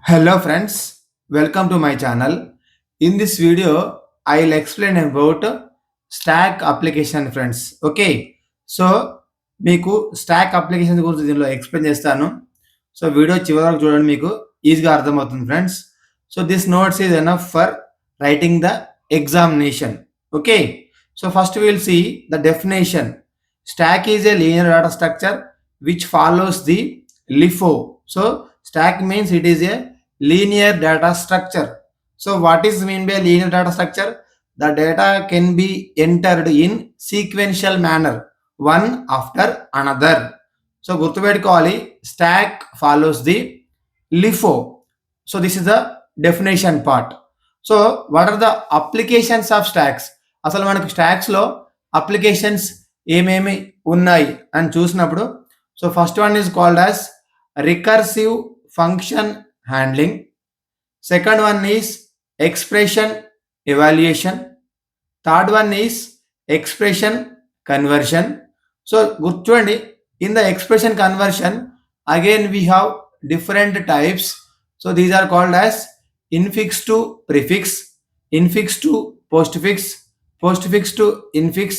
Hello friends, welcome to my channel. In this video, I'll explain about stack application friends. Okay, so మీకు stock application గురించి దీనిలో explain చేస్తాను. So video చివరి వరకు చూడండి, మీకు ఈజీగా అర్థమవుతుంది friends. So this notes is enough for writing the examination. Okay, so first will see the definition. Stack is a linear data structure which follows the LIFO. So stack means it is a linear data structure. So what is mean by linear data structure? The data can be entered in sequential manner, one after another. So గుర్తుపెట్టుకోవాలి, stack follows the LIFO. So this is the definition part. So what are the applications of stacks? అసలు మనకు stocks లో applications ఏమేమి ఉన్నాయి అని చూసినప్పుడు, so first one is called as recursive function handling. Second one is expression evaluation. Third one is expression conversion. So గుర్తుండి, in the expression conversion again we have different types. So these are called as infix to prefix, infix to postfix, postfix to infix,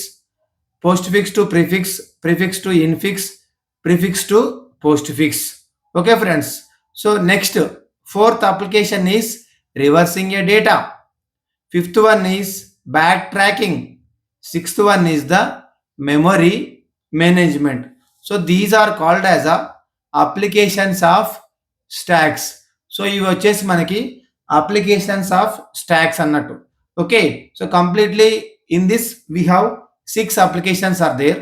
postfix to prefix, prefix to infix, prefix to postfix. Okay friends, so next fourth application is reversing a data. Fifth one is backtracking. Sixth one is the memory management. So these are called as a applications of stacks. So ఇవి వచ్చేసి మనకి applications of stacks అన్నట్టు. Okay, so completely in this we have 6 applications are there.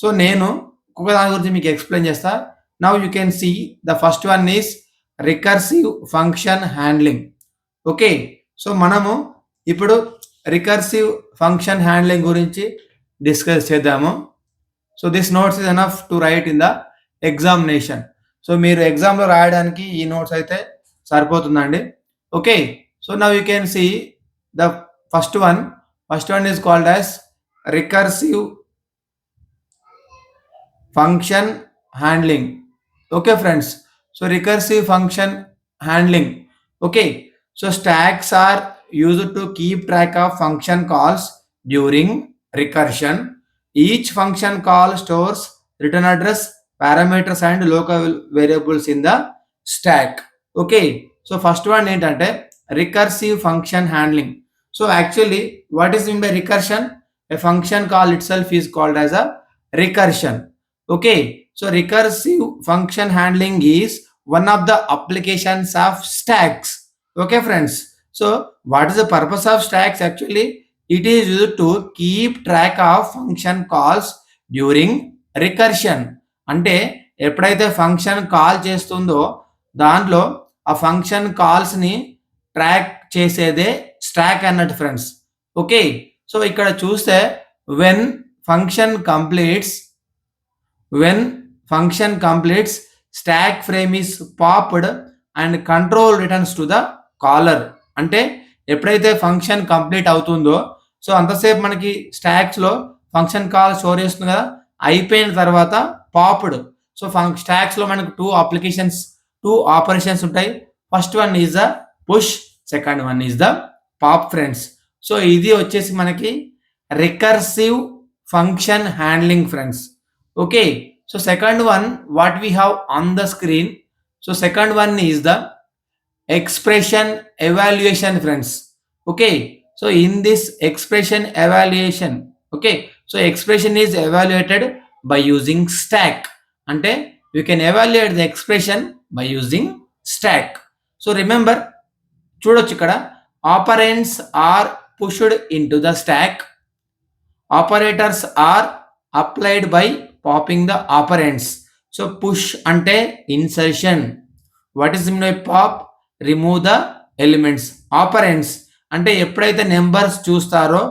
So నేను ఒక దాని గురించి మీకు explain చేస్తా. Now you can see the first one is recursive function handling. Okay, so మనము ఇప్పుడు రికర్సివ్ ఫంక్షన్ హ్యాండ్లింగ్ గురించి డిస్కస్ చేద్దాము. So this notes is enough to write in the examination. సో మీరు ఎగ్జామ్లో రాయడానికి ఈ నోట్స్ అయితే సరిపోతుందండి. Okay, so now you can see the first one is called as recursive function handling. Okay friends, so recursive function handling. Okay, so stacks are used to keep track of function calls during recursion. Each function call stores return address, parameters and local variables in the stack. Okay, so first one ఏంటంటే recursive function handling. So actually what is mean by recursion? A function call itself is called as a recursion. Okay, so recursive function handling is one of the applications of stacks. Okay friends, so what is the purpose of stacks? Actually it is used to keep track of function calls during recursion. అంటే ఎప్పుడైతే function call చేస్తుందో దాంట్లో ఆ function calls ని track చేసేదే stock అన్నట్టు friends. Okay, so ఇక్కడ చూస్తే when function completes, stack frame is popped and control returns to the caller. అంటే ఎప్పుడైతే ఫంక్షన్ కంప్లీట్ అవుతుందో, సో అంతసేపు మనకి స్టాక్స్ లో ఫంక్షన్ కాల్ స్టోర్ చేస్తుంది కదా, అయిపోయిన తర్వాత పాప్డ్. సో స్టాక్స్ లో మనకు టూ ఆపరేషన్స్ ఉంటాయి. First one is the push, second one is the pop friends. So ఇది వచ్చేసి మనకి recursive function handling friends. Okay, so second one what we have on the screen, so second one is the expression evaluation friends. Okay, so in this expression evaluation, okay, so expression is evaluated by using stack. Ante you can evaluate the expression by using stack. So remember, చూడొచ్చు ఇక్కడ operands are pushed into the stack, operators are applied by popping the operands. So push ante insertion, what is mean by pop? Remove the elements. Operands అంటే ఎప్పుడైతే numbers చూస్తారో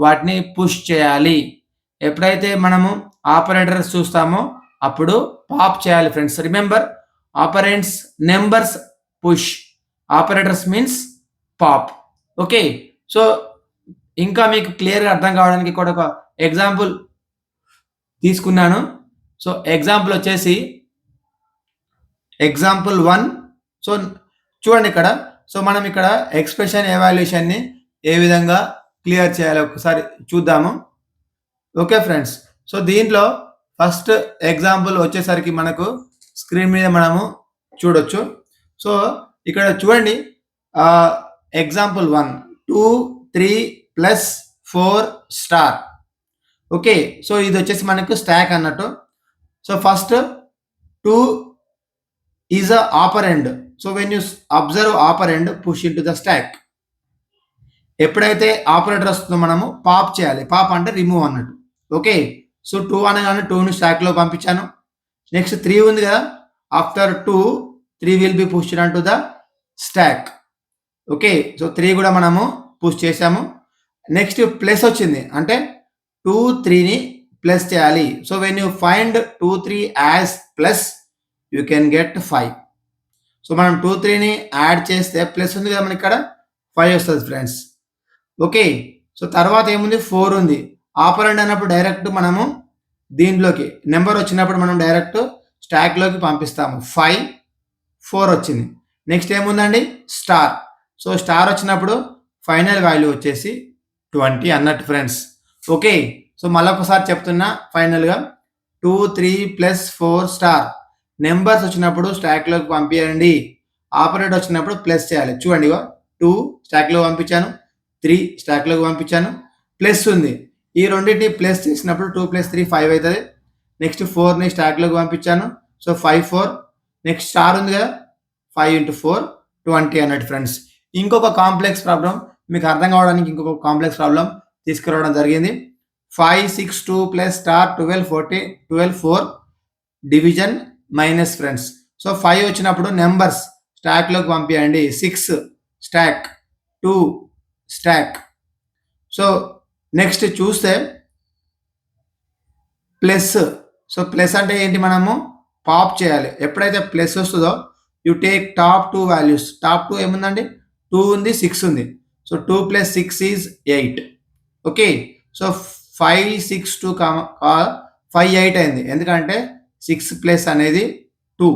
వాటిని push చేయాలి, ఎప్పుడైతే మనము operators చూస్తామో అప్పుడు పాప్ చేయాలి friends. Remember, operands numbers push, operators means pop. Okay, so ఇంకా మీకు క్లియర్గా అర్థం కావడానికి కూడా ఒక ఎగ్జాంపుల్ తీసుకున్నాను. సో ఎగ్జాంపుల్ వచ్చేసి ఎగ్జాంపుల్ 1. సో చూడండి ఇక్కడ. సో మనం ఇక్కడ ఎక్స్‌ప్రెషన్ ఎవాల్యుయేషన్‌ని ఏ విధంగా క్లియర్ చేయాలో ఒకసారి చూద్దాము. Okay friends. సో దీంట్లో ఫస్ట్ ఎగ్జాంపుల్ వచ్చేసరికి మనకు స్క్రీన్ మీద మనము చూడొచ్చు. సో ఇక్కడ చూడండి example 1 2 3 plus 4 star. Okay. So ఇది వచ్చేసి మనకు స్టాక్ అన్నట్టు. So first 2 is a ఆపరెండ్. So when you observe ఆపరెండ్ push into the stock. ఎప్పుడైతే ఆపరేటర్ వస్తుందో మనము పాప్ చేయాలి. పాప్ అంటే రిమూవ్ అన్నట్టు. ఓకే. సో 2 అనగానే 2ని స్టాక్‌లో పంపించాను. నెక్స్ట్ 3 ఉంది కదా. After 2 3 will be pushed into the stock. Okay. So 3 కూడా మనము పుష్ చేసాము. నెక్స్ట్ ప్లస్ వచ్చింది. అంటే 2 3ని ప్లస్ చేయాలి. So when you find 2 3 as plus you can get 5. So మనం 2 3ని యాడ్ చేస్తే ప్లస్ ఉంది కదా మనకి ఇక్కడ 5 వస్తుంది ఫ్రెండ్స్. ఓకే. సో తర్వాత ఏముంది 4 ఉంది. ఆపరెండ్ అన్నప్పుడు డైరెక్ట్ మనము దీంట్లోకి నెంబర్ వచ్చినప్పుడు మనం డైరెక్ట్ స్టాక్‌లోకి పంపిస్తాము. 5 4 వచ్చింది. నెక్స్ట్ ఏముందండి స్టార్. సో స్టార్ వచ్చినప్పుడు ఫైనల్ వాల్యూ వచ్చేసి 20 అన్నట్టు ఫ్రెండ్స్. ఓకే. సో మళ్ళొకసారి చెప్తున్నా ఫైనల్‌గా 2 3 ప్లస్ 4 స్టార్. నెంబర్స్ వచ్చినప్పుడు స్టాక్‌లోకి పంపియండి. ఆపరేటర్ వచ్చినప్పుడు ప్లస్ చేయాలి. చూడండి 2 స్టాక్‌లో పంపించాను. 3 స్టాక్‌లోకి పంపించాను. ప్లస్ ఉంది. ఈ రెండిటిని ప్లస్ చేసినప్పుడు 2 + 3 5 అవుతుంది. నెక్స్ట్ 4ని స్టాక్‌లోకి పంపించాను. సో 5 4 నెక్స్ట్ స్టార్ ఉంది కదా 5 × 4 20 అన్నట్టు ఫ్రెండ్స్. ఇంకొక కాంప్లెక్స్ ప్రాబ్లమ్ మీకు అర్థం కావడానికి ఇంకొక కాంప్లెక్స్ ప్రాబ్లమ్ తీసుకురావడం జరిగింది. 5 6 2 plus star 12 40 12 4 division minus friends. So 5 వచ్చినప్పుడు నెంబర్స్ స్టాక్‌లోకి పంపియండి. 6 స్టాక్ 2 స్టాక్. సో నెక్స్ట్ చూస్తే ప్లస్. సో ప్లస్ అంటే ఏంటి మనము పాప్ చేయాలి. ఎప్పుడైతే ప్లస్ వస్తుందో you take top 2 values. Top 2 ఏముందండి 2 ఉంది 6 ఉంది. So 2 + 6 is 8. ఓకే. సో 5 6 2 5 8 అయింది. ఎందుకంటే 6 ప్లస్ అనేది 2.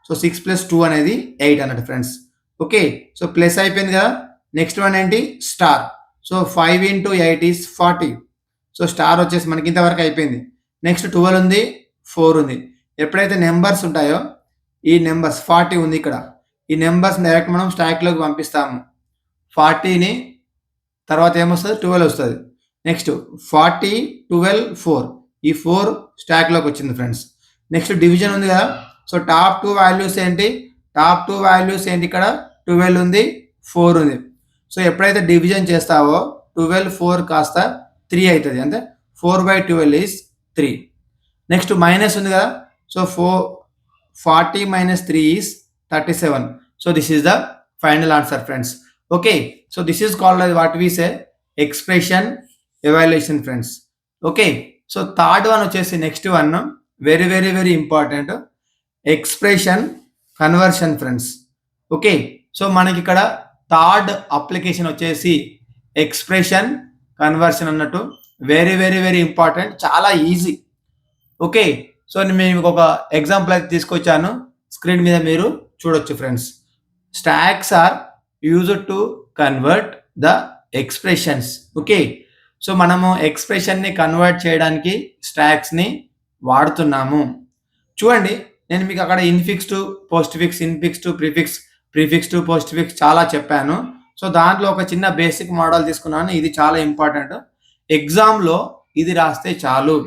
సో 6 + 2 అనేది 8 అన్నట్టు ఫ్రెండ్స్. ఓకే. సో ప్లస్ అయిపోయింది కదా. నెక్స్ట్ వన్ ఏంటి star. So 5 × 8 is 40. So star వచ్చేసి మనకి ఇంతవరకు అయిపోయింది. నెక్స్ట్ 12 ఉంది 4 ఉంది. ఎప్పుడైతే నెంబర్స్ ఉంటాయో ఈ నెంబర్స్ 40 ఉంది ఇక్కడ. ఈ నెంబర్స్ డైరెక్ట్ మనం స్టాక్‌లోకి పంపిస్తాము. 40ని తర్వాత ఏమొస్తుంది 12 వస్తుంది. నెక్స్ట్ 40 12 4 ఈ 4 స్టాక్‌లోకి వచ్చింది ఫ్రెండ్స్. నెక్స్ట్ డివిజన్ ఉంది కదా. సో టాప్ 2 వాల్యూస్ ఏంటి టాప్ 2 వాల్యూస్ ఏంటి ఇక్కడ 12 ఉంది 4 ఉంది. సో ఎప్పుడైతే డివిజన్ చేస్తావో 12 4 కాస్త 3 అవుతుంది. అంటే 4/12 ఈజ్ 3. నెక్స్ట్ మైనస్ ఉంది కదా. So 40 - 3 is 37. So this is the final answer friends. Okay. So this is called as what we say expression evaluation friends. Okay. So third one వచ్చేసి next one very very very important expression conversion friends. Okay. So మనకి ఇక్కడ third application వచ్చేసి expression conversion అన్నట్టు very very very important. చాలా easy. Okay. So నేను మీకు ఒక example అయితే తీసుకొచ్చాను. స్క్రీన్ మీద మీరు చూడొచ్చు friends. Stacks are used to convert the expressions. Okay. So మనము ఎక్స్‌ప్రెషన్‌ని కన్వర్ట్ చేయడానికి స్టాక్స్‌ని వాడుతున్నాము. చూడండి నేను మీకు అక్కడ infix to post fix, infix to prefix, prefix to post fix చాలా చెప్పాను. సో దాంట్లో ఒక చిన్న బేసిక్ మోడల్ తీసుకున్నాను. ఇది చాలా ఇంపార్టెంట్. ఎగ్జామ్‌లో ఇది రాస్తే చాలు.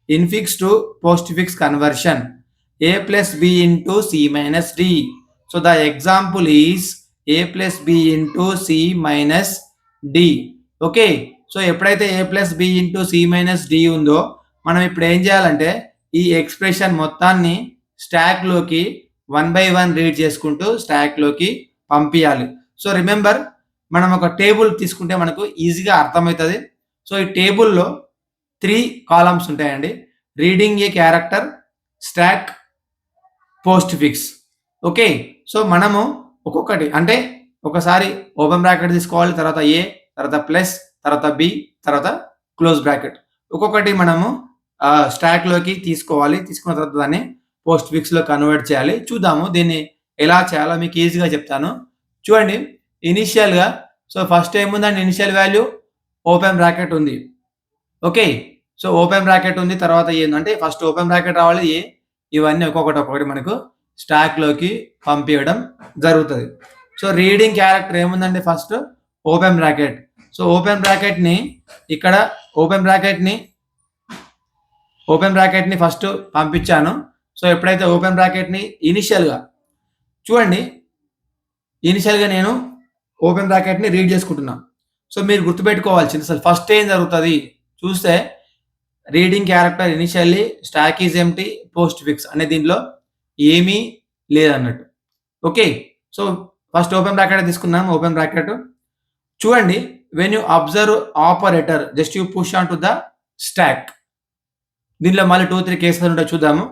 Infix to post fix conversion a + b * c - d. So the example is a + b * c - d. Okay. So ఎప్పుడైతే a + b * c - d ఉందో మనం ఇప్పుడు ఏం చేయాలంటే ఈ ఎక్స్‌ప్రెషన్ మొత్తాన్ని స్టాక్‌లోకి 1 బై 1 రీడ్ చేసుకుంటూ స్టాక్‌లోకి పంపియాలి. సో రిమెంబర్ మనం ఒక టేబుల్ తీసుకుంటే మనకు ఈజీగా అర్థమవుతుంది. సో ఈ టేబుల్‌లో 3 కాలమ్స్ ఉంటాయండి. Reading a character, stack, postfix. Okay. So మనము ఒక్కొక్కటి అంటే ఒకసారి ఓపెన్ బ్రాకెట్ తీసుకోవాలి. తర్వాత ఏ, తర్వాత ప్లస్, తర్వాత బి, తర్వాత క్లోజ్ బ్రాకెట్. ఒక్కొక్కటి మనము స్టాక్‌లోకి తీసుకోవాలి. తీసుకున్న తర్వాత దాన్ని పోస్ట్ ఫిక్స్‌లో కన్వర్ట్ చేయాలి. చూద్దాము దీన్ని ఎలా చేయాలో మీకు ఈజీగా చెప్తాను. చూడండి ఇనిషియల్‌గా సో, ఫస్ట్ ఏముందండి ఇనిషియల్ వాల్యూ ఓపెన్ బ్రాకెట్ ఉంది. ఓకే. సో, ఓపెన్ బ్రాకెట్ ఉంది. తర్వాత ఏందంటే ఫస్ట్ ఓపెన్ బ్రాకెట్ రావాలి. ఇవన్నీ ఒక్కొక్కటి మనకు స్టాక్‌లోకి పంపియడం జరుగుతది. సో, రీడింగ్ క్యారెక్టర్ ఏముందండి first open bracket. So, open బ్రాకెట్‌ని ఇక్కడ ఓపెన్ బ్రాకెట్‌ని ఫస్ట్ పంపించాను. సో, ఎప్పుడైతే ఓపెన్ బ్రాకెట్‌ని చూడండి ఇనిషియల్‌గా నేను ఓపెన్ బ్రాకెట్‌ని రీడ్ చేసుకుంటున్నా. సో, మీరు గుర్తుపెట్టుకోవాల్సింది అసలు ఫస్ట్ ఏం జరుగుతది చూస్తే reading character initially stack is empty postfix అనే దీంట్లో ఏమీ లేదన్నట్టు. Okay. So, first open bracket తీసుకున్నాం. ఓపెన్ బ్రాకెట్ చూడండి when you observe operator just you push on to the stock. దీనిలో మళ్ళీ 2, 3 కేసెస్ ఉంటాయి చూద్దాము.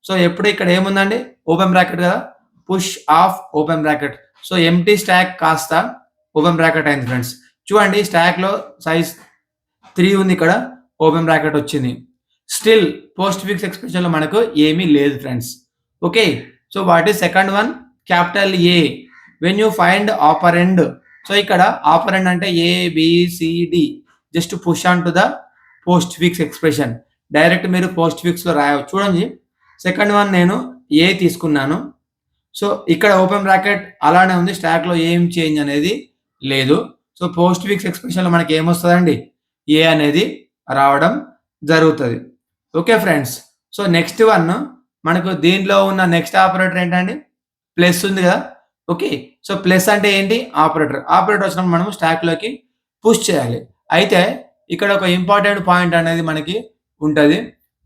సో, ఎప్పుడు ఇక్కడ ఏముందండి ఓపెన్ బ్రాకెట్ కదా push of open bracket. So, empty stack కాస్త ఓపెన్ బ్రాకెట్ అయింది ఫ్రెండ్స్. చూడండి స్టాక్‌లో సైజ్ 3 ఉంది ఇక్కడ ఓపెన్ బ్రాకెట్ వచ్చింది. స్టిల్ పోస్ట్ ఫిక్స్ ఎక్స్‌ప్రెషన్‌లో మనకు ఏమీ లేదు friends. Okay. So, what is second one capital A when you find operand. So, ఇక్కడ ఆపరెండ్ అంటే A, B, C, D just push on to the postfix expression. Direct మీరు పోస్ట్ ఫిక్స్‌లో రాయవచ్చు. చూడండి సెకండ్ వన్ నేను ఏ తీసుకున్నాను. సో, ఇక్కడ ఓపెన్ బ్రాకెట్ అలానే ఉంది. స్టాక్‌లో ఏం చేంజ్ అనేది లేదు. సో, పోస్ట్ ఫిక్స్ ఎక్స్‌ప్రెషన్‌లో మనకి ఏమొస్తదండి ఏ అనేది రావడం జరుగుతది. Okay friends. So, next one మనకు దీంట్లో ఉన్న నెక్స్ట్ ఆపరేటర్ ఏంటండి ప్లస్ ఉంది కదా! ఓకే. సో, ప్లస్ అంటే ఏంటి ఆపరేటర్. ఆపరేటర్ వచ్చినప్పుడు మనము స్టాక్‌లోకి పుష్ చేయాలి. అయితే ఇక్కడ ఒక ఇంపార్టెంట్ పాయింట్ అనేది మనకి ఉంటది.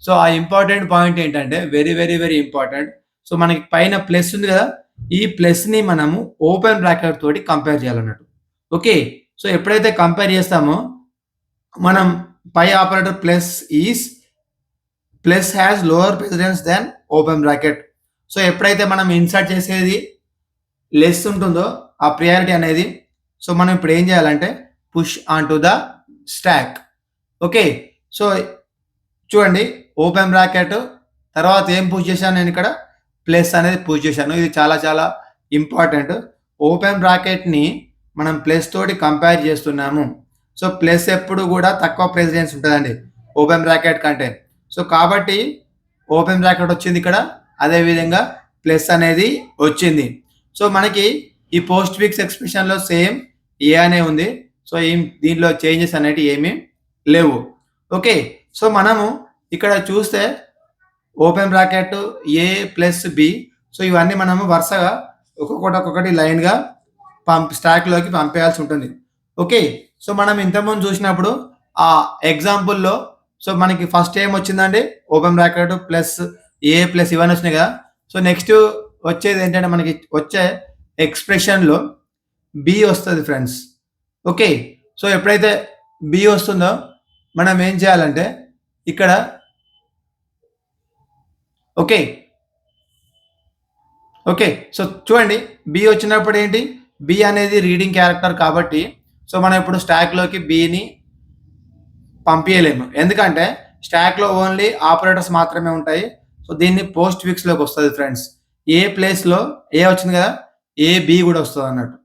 సో, ఆ ఇంపార్టెంట్ పాయింట్ ఏంటంటే వెరీ ఇంపార్టెంట్. సో, మనకి పైన ప్లస్ ఉంది కదా! ఈ ప్లస్‌ని మనము ఓపెన్ బ్రాకెట్ తోటి కంపేర్ చేయాలన్నట్టు. ఓకే. సో, ఎప్పుడైతే కంపేర్ చేస్తామో మనం పై operator plus has lower precedence than open bracket. So, ఎప్పుడైతే మనం ఇన్సర్ట్ చేసేది లెస్ ఉంటుందో ఆ ప్రియారిటీ అనేది సో, మనం ఇప్పుడు ఏం చేయాలంటే push on to the stock. Okay. So, చూడండి ఓపెన్ బ్రాకెట్ తర్వాత ఏం పుష్ చేశాను నేను ఇక్కడ ప్లస్ అనేది పుష్ చేశాను. ఇది చాలా ఇంపార్టెంట్. ఓపెన్ బ్రాకెట్‌ని మనం ప్లస్ తోటి కంపేర్ చేస్తున్నాము. సో, ప్లస్ ఎప్పుడు కూడా తక్కువ ప్రెసిడెన్స్ ఉంటదండి ఓపెన్ బ్రాకెట్ కంటే. సో, కాబట్టి ఓపెన్ బ్రాకెట్ వచ్చింది ఇక్కడ. అదే విధంగా ప్లస్ అనేది వచ్చింది. సో, మనకి ఈ పోస్ట్ ఫిక్స్ ఎక్స్‌ప్రెషన్‌లో సేమ్ ఏ అనే ఉంది. సో, దీంట్లో చేంజెస్ అనేటివి ఏమీ లేవు. ఓకే. సో, మనము ఇక్కడ చూస్తే ఓపెన్ బ్రాకెట్ ఏ ప్లస్ బి. సో, ఇవన్నీ మనము వరుసగా ఒక్కొక్కటి లైన్‌గా స్టాక్‌లోకి పంపేయాల్సి ఉంటుంది. ఓకే. సో, మనం ఇంతకుముందు చూసినప్పుడు ఆ ఎగ్జాంపుల్‌లో సో, మనకి ఫస్ట్ ఏమొచ్చిందండి ఓపెన్ బ్రాకెట్ ప్లస్ ఏ ప్లస్ ఇవన్నీ వచ్చినాయి కదా! సో, నెక్స్ట్ వచ్చేది ఏంటంటే మనకి వచ్చే ఎక్స్‌ప్రెషన్‌లో బి వస్తది ఫ్రెండ్స్. ఓకే. సో, ఎప్పుడైతే బి వస్తుందో మనం ఏం చేయాలంటే ఇక్కడ ఓకే. సో, చూడండి బి వచ్చినప్పుడు ఏంటి బి అనేది రీడింగ్ క్యారెక్టర్ కాబట్టి సో, మనం ఇప్పుడు స్టాక్‌లోకి బిని పంపియలేము. ఎందుకంటే స్టాక్‌లో ఓన్లీ ఆపరేటర్స్ మాత్రమే ఉంటాయి. సో, దీన్ని పోస్ట్ ఫిక్స్‌లోకి వస్తది ఫ్రెండ్స్. ఏ ప్లేస్‌లో ఏ వచ్చింది కదా! ఏ, బి కూడా వస్తదన్నట్టు.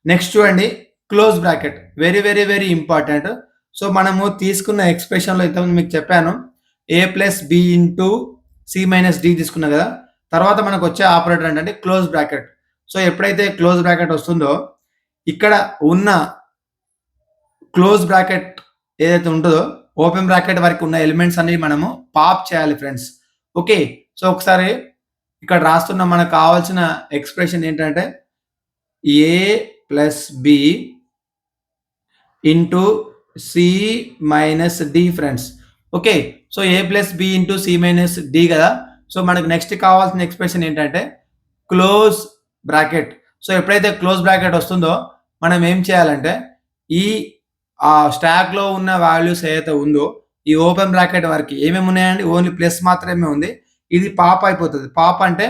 నెక్స్ట్ చూడండి close bracket very important. So, మనము తీసుకున్న ఎక్స్‌ప్రెషన్‌లో ఇంతకుముందు మీకు చెప్పాను. A plus B into C minus D తీసుకున్నా కదా! తర్వాత మనకొచ్చే ఆపరేటర్ ఏంటంటే క్లోజ్ బ్రాకెట్. సో, ఎప్పుడైతే క్లోజ్ బ్రాకెట్ వస్తుందో ఇక్కడ ఉన్న క్లోజ్ బ్రాకెట్ ఏదైతే ఉంటదో ఓపెన్ బ్రాకెట్ వరకు ఉన్న ఎలిమెంట్స్ అన్ని మనము పాప్ చేయాలి ఫ్రెండ్స్. ఓకే. సో, ఒకసారి ఇక్కడ రాస్తున్న మనకు కావాల్సిన ఎక్స్‌ప్రెషన్ ఏంటంటే A plus B into C minus D friends. Okay. So, A plus B into C minus D కదా! సో, మనకు నెక్స్ట్ కావాల్సిన ఎక్స్‌ప్రెషన్ ఏంటంటే క్లోజ్ బ్రాకెట్. సో, ఎప్పుడైతే క్లోజ్ బ్రాకెట్ వస్తుందో మనం ఏం చేయాలంటే ఈ స్టాక్‌లో ఉన్న వాల్యూస్ ఏదైతే ఉందో ఈ ఓపెన్ బ్రాకెట్ వరకి ఏమేమి ఉన్నాయండి ఓన్లీ ప్లస్ మాత్రమే ఉంది. ఇది పాప్ అయిపోతది. పాప్ అంటే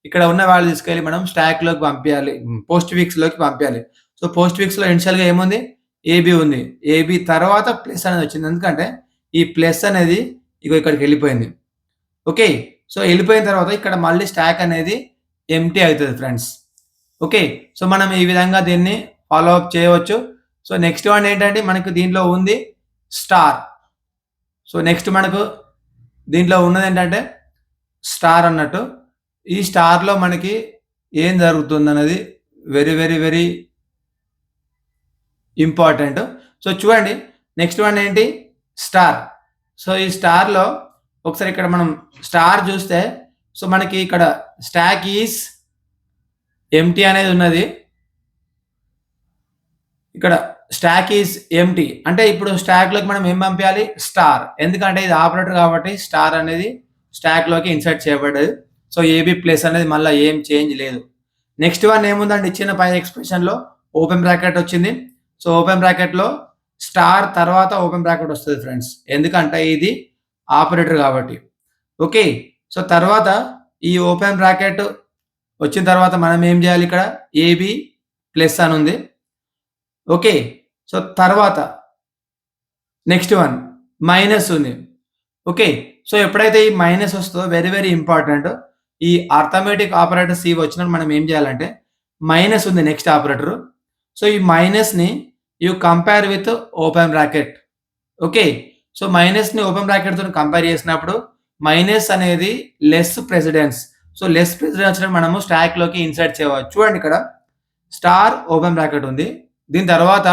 ఇక్కడ ఉన్న వాల్యూ తీసుకెళ్ళి మనం స్టాక్‌లోకి పంపియాలి. పోస్ట్ ఫిక్స్‌లోకి పంపియాలి. సో, పోస్ట్ ఫిక్స్‌లో ఇనిషియల్‌గా ఏముంది ఏబీ ఉంది. ఏబీ తర్వాత ప్లస్ అనేది వచ్చింది. ఎందుకంటే ఈ ప్లస్ అనేది ఇగో ఇక్కడికెళ్ళిపోయింది. ఓకే. సో, ఎళ్ళిపోయిన తర్వాత ఇక్కడ మళ్ళీ స్టాక్ అనేది ఎంప్టీ అయితది ఫ్రెండ్స్. ఓకే. సో మనం ఈ విధంగా దీన్ని ఫాలో అప్ చేయవచ్చు. సో నెక్స్ట్ వన్ ఏంటంటే మనకు దీంట్లో ఉంది స్టార్. సో నెక్స్ట్ మనకు దీంట్లో ఉన్నదేంటంటే స్టార్ అన్నట్టు. ఈ స్టార్‌లో మనకి ఏం జరుగుతుందన్నది very, very, very important. So చూడండి నెక్స్ట్ వన్ ఏంటి? స్టార్. సో ఈ స్టార్‌లో ఒకసారి ఇక్కడ మనం స్టార్ చూస్తే సో మనకి ఇక్కడ స్టాక్ ఈస్ ఎంప్టీ అనేది ఉన్నది. ఇక్కడ స్టాక్ ఈస్ ఎంప్టీ అంటే ఇప్పుడు స్టాక్‌లోకి మనం ఏం పంపించాలి? స్టార్. ఎందుకంటే ఇది ఆపరేటర్ కాబట్టి స్టార్ అనేది స్టాక్‌లోకి ఇన్సర్ట్ చేయబడ్డది. సో ఏబీ ప్లేస్ అనేది మళ్ళా ఏం చేంజ్ లేదు. నెక్స్ట్ వన్ ఏముందండి ఇచ్చిన పై ఎక్స్‌ప్రెషన్‌లో ఓపెన్ బ్రాకెట్ వచ్చింది. సో ఓపెన్ బ్రాకెట్‌లో స్టార్ తర్వాత ఓపెన్ బ్రాకెట్ వస్తది ఫ్రెండ్స్. ఎందుకంటే ఇది ఆపరేటర్ కాబట్టి. ఓకే. సో తర్వాత ఈ ఓపెన్ బ్రాకెట్ వచ్చిన తర్వాత మనం ఏం చేయాలి ఇక్కడ? ఏబీ ప్లస్ అని ఉంది. ఓకే. సో తర్వాత నెక్స్ట్ వన్ మైనస్ ఉంది. ఓకే. సో ఎప్పుడైతే ఈ మైనస్ వస్తదో వెరీ, వెరీ ఇంపార్టెంట్. ఈ అర్థమెటిక్ ఆపరేటర్ సి వచ్చినప్పుడు మనం ఏం చేయాలంటే మైనస్ ఉంది నెక్స్ట్ ఆపరేటర్. సో ఈ మైనస్‌ని you compare with open bracket. Okay. So మైనస్‌ని ఓపెన్ బ్రాకెట్‌తోని కంపేర్ చేసినప్పుడు మైనస్ అనేది less precedence. So less precedence వచ్చినప్పుడు మనము స్టాక్‌లోకి ఇన్సర్ట్ చేయవచ్చు. చూడండి ఇక్కడ స్టార్ ఓపెన్ బ్రాకెట్ ఉంది. దీని తర్వాత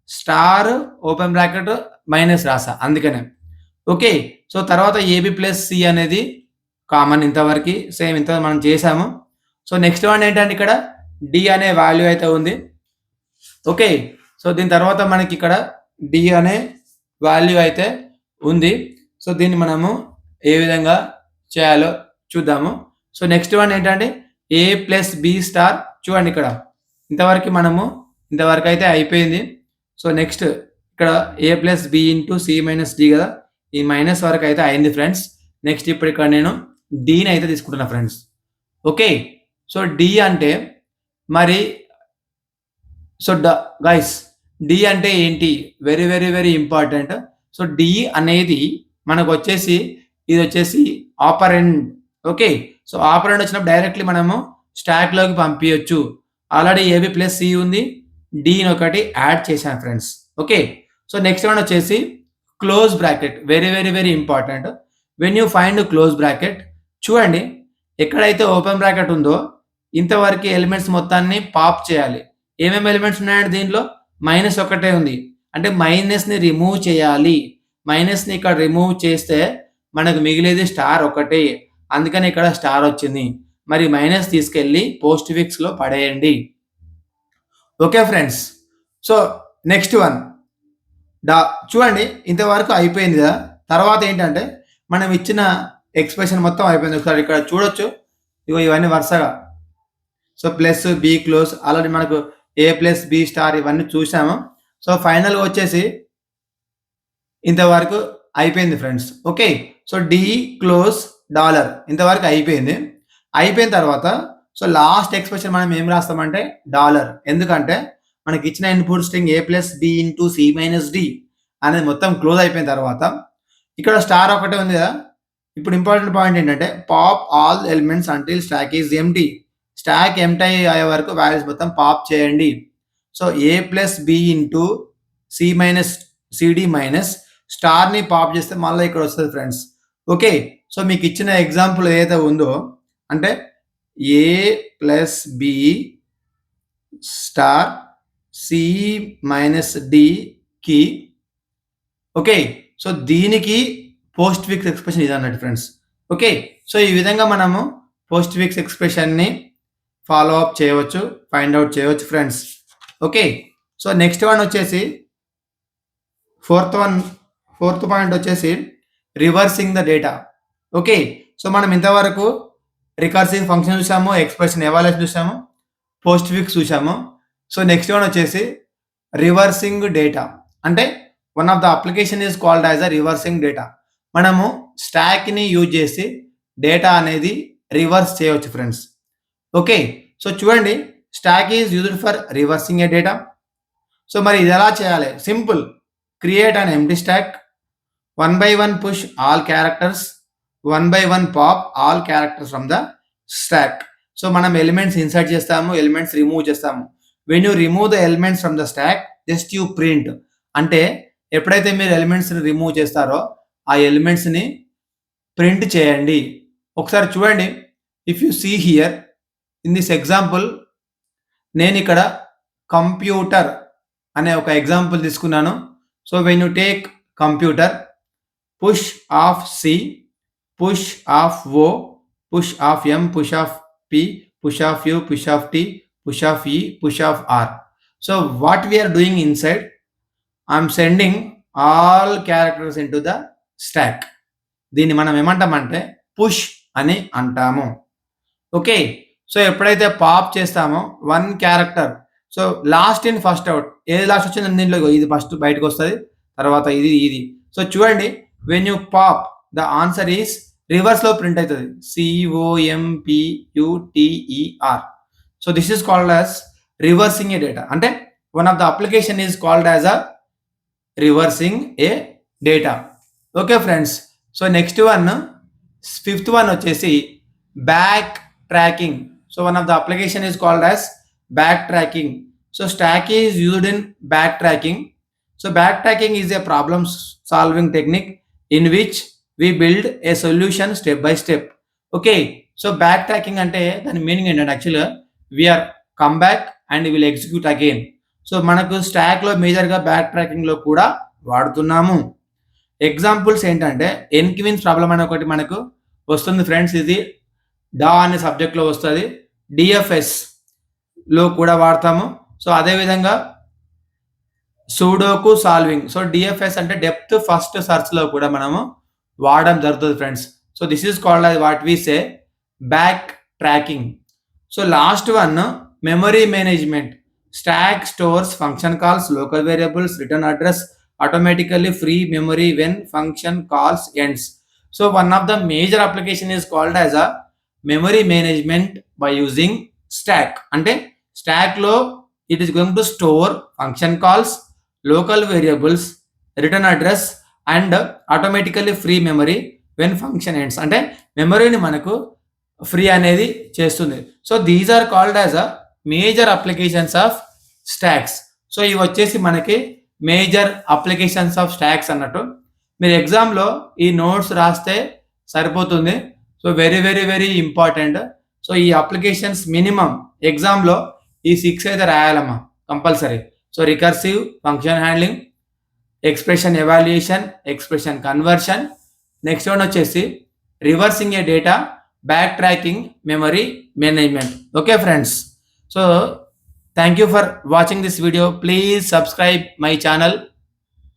స్టార్ ఓపెన్ బ్రాకెట్ మైనస్ రాసా అందుకనే. ఓకే. సో తర్వాత ఏబీ ప్లస్ సి అనేది కామన్ ఇంతవరకి సేమ్ ఇంత మనం చేసాము. సో నెక్స్ట్ వన్ ఏంటంటే ఇక్కడ డి అనే వాల్యూ అయితే ఉంది. ఓకే. సో దీని తర్వాత మనకి ఇక్కడ డి అనే వాల్యూ అయితే ఉంది. సో దీన్ని మనము ఏ విధంగా చేయాలో చూద్దాము. సో నెక్స్ట్ వన్ ఏంటంటే ఏ ప్లస్ బి స్టార్ చూడండి ఇక్కడ ఇంతవరకు అయితే అయిపోయింది. సో నెక్స్ట్ ఇక్కడ A plus B into C minus D కదా ఈ మైనస్ వరకు అయితే అయింది ఫ్రెండ్స్. నెక్స్ట్ ఇప్పుడు ఇక్కడ నేను డీని అయితే తీసుకుంటున్నా ఫ్రెండ్స్. ఓకే. సో డి అంటే మరి సో గైస్ డి అంటే ఏంటి? Very, very, very important. So D అనేది మనకు వచ్చేసి ఇది వచ్చేసి ఆపరెండ్. ఓకే. సో ఆపరెండ్ వచ్చినప్పుడు డైరెక్ట్‌లీ మనము స్టాక్‌లోకి పంపియొచ్చు. ఆల్రెడీ ఏబీ ప్లస్ సి ఉంది. డీని ఒకటి యాడ్ చేశాను friends. Okay. So next one వచ్చేసి close bracket. Very, very, very important. When you find close bracket చూడండి ఎక్కడైతే ఓపెన్ బ్రాకెట్ ఉందో ఇంతవరకు ఎలిమెంట్స్ మొత్తాన్ని పాప్ చేయాలి. ఏమేమి ఎలిమెంట్స్ ఉన్నాయంటే దీంట్లో మైనస్ ఒకటే ఉంది. అంటే మైనస్‌ని రిమూవ్ చేయాలి. మైనస్‌ని ఇక్కడ రిమూవ్ చేస్తే మనకు మిగిలేది స్టార్ ఒకటే. అందుకని ఇక్కడ స్టార్ వచ్చింది. మరి మైనస్ తీసుకెళ్ళి పోస్ట్ ఫిక్స్‌లో పడేయండి. Okay friends. So next one చూడండి ఇంతవరకు అయిపోయింది కదా! తర్వాత ఏంటంటే మనం ఇచ్చిన ఎక్స్‌ప్రెషన్ మొత్తం అయిపోయింది. ఒకసారి ఇక్కడ చూడొచ్చు. ఇగో ఇవన్నీ వరుసగా. So plus, be close already మనకు ఏ ప్లస్ బి స్టార్ ఇవన్నీ చూసాము. సో ఫైనల్‌గా వచ్చేసి ఇంతవరకు అయిపోయింది friends. Okay. So D close dollar ఇంతవరకు అయిపోయింది. అయిపోయిన తర్వాత సో లాస్ట్ ఎక్స్‌ప్రెషన్ మనం ఏం రాస్తామంటే డాలర్. ఎందుకంటే మనకి ఇచ్చిన input string A plus B into C minus D అనేది మొత్తం క్లోజ్ అయిపోయిన తర్వాత ఇక్కడ స్టార్ ఒకటే ఉంది కదా! ఇప్పుడు ఇంపార్టెంట్ పాయింట్ ఏంటంటే pop all elements until stack is empty. Stack empty అయ్యే వరకు వాల్యూస్ మొత్తం పాప్ చేయండి. So A plus B into C minus C D minus స్టార్‌ని పాప్ చేస్తే మళ్ళీ ఇక్కడ వస్తది ఫ్రెండ్స్. ఓకే. సో మీకు ఇచ్చిన ఎగ్జాంపుల్ ఏదైతే ఉందో అంటే A plus B star C minus డికి ఓకే. సో దీనికి పోస్ట్ ఫిక్స్ ఎక్స్‌ప్రెషన్ ఇదన్నట్టు ఫ్రెండ్స్. ఓకే. సో ఈ విధంగా మనము పోస్ట్ ఫిక్స్ ఎక్స్‌ప్రెషన్‌ని ఫాలో అప్ చేయవచ్చు. ఫైండ్ ఔట్ చేయవచ్చు friends. Okay. So next one వచ్చేసి ఫోర్త్ పాయింట్ వచ్చేసి reversing the data. Okay. So మనం ఇంతవరకు రికర్సివ్ ఫంక్షన్ చూసాము, ఎక్స్‌ప్రెషన్ ఎవాల్యుయేషన్ చూసాము, పోస్ట్ ఫిక్స్ చూసాము. సో నెక్స్ట్ వన్ వచ్చేసి రివర్సింగ్ డేటా. అంటే one of the application is called as a reversing data. మనము స్టాక్‌ని యూజ్ చేసి డేటా అనేది రివర్స్ చేయవచ్చు ఫ్రెండ్స్. ఓకే. సో చూడండి stack is used for reversing a data. So మరి ఇది ఎలా చేయాలి? Simple. Create an empty stack. 1 by 1 push all characters. 1 by 1 pop all characters from the stack. So మనం elements insert చేస్తాము, elements remove చేస్తాము. When you remove the elements from the stock just you print. అంటే ఎప్పుడైతే మీరు ఎలిమెంట్స్ని remove చేస్తారో ఆ ఎలిమెంట్స్ని print చేయండి. ఒకసారి చూడండి. If you see here in this example, నేను ఇక్కడ కంప్యూటర్ అనే ఒక ఎగ్జాంపుల్ తీసుకున్నాను. So when you take computer, push of C, push of O, push of M, push of P, push of U, push of T, push of E, push of R. So what we are doing inside, I am sending all characters into the stack. దీన్ని మనం ఏమంటామంటే push అని అంటాము. Okay, so ఎప్పుడైతే pop చేస్తామో one character, so last in first out, ఏది last వచ్చింది దీంట్లో ఇది ఫస్ట్ బయటకు వస్తుంది, తర్వాత ఇది. సో చూడండి, when you pop the answer is reverse లో ప్రింట్ అవుతుంది, COMPUTER. So this is called as reversing a data. అంటే one of the application is called as a reversing a data. Okay friends, so next one, fifth one వచ్చేసి backtracking. So one of the application is called as backtracking. So stack is used in backtracking. So backtracking is a problem solving technique in which we build a solution step by step. Okay, so backtracking అంటే దాని meaning ఏంటంటే యాక్చువల్గా we are come back and will execute again. So మనకు స్టాక్లో మేజర్గా back ట్రాకింగ్లో కూడా వాడుతున్నాము. Examples ఏంటంటే ఎన్క్వీన్స్ ప్రాబ్లం అనే ఒకటి మనకు వస్తుంది ఫ్రెండ్స్, ఇది డా అనే సబ్జెక్ట్లో వస్తుంది. డిఎఫ్ఎస్లో కూడా వాడతాము. సో అదేవిధంగా సూడోకు సాల్వింగ్. సో డిఎఫ్ఎస్ అంటే డెప్త్ ఫస్ట్ సర్చ్ లో కూడా మనము వాడడం జరుగుతుంది friends. So this is called as what we say backtracking. So last one memory management. Stack stores function calls, local variables, return address, automatically free memory when function calls ends. So one of the major application is called as a memory management by using stack. అంటే stack లో it is going to store function calls, local variables, return address and automatically free memory when function ends. అంటే మెమరీని మనకు free అనేది చేస్తుంది. So these are called as a major applications of stacks. So ఇవి వచ్చేసి మనకి major applications of stocks అన్నట్టు. మీరు ఎగ్జామ్లో ఈ నోట్స్ రాస్తే సరిపోతుంది. So very very very important. So ఈ అప్లికేషన్స్ మినిమం ఎగ్జామ్లో ఈ 6 అయితే రాయాలమ్మా compulsory. So recursive, function handling, expression evaluation, expression conversion, next one వచ్చేసి reversing a data, backtracking, memory management. Okay friends, so thank you for watching this video. Please subscribe my channel.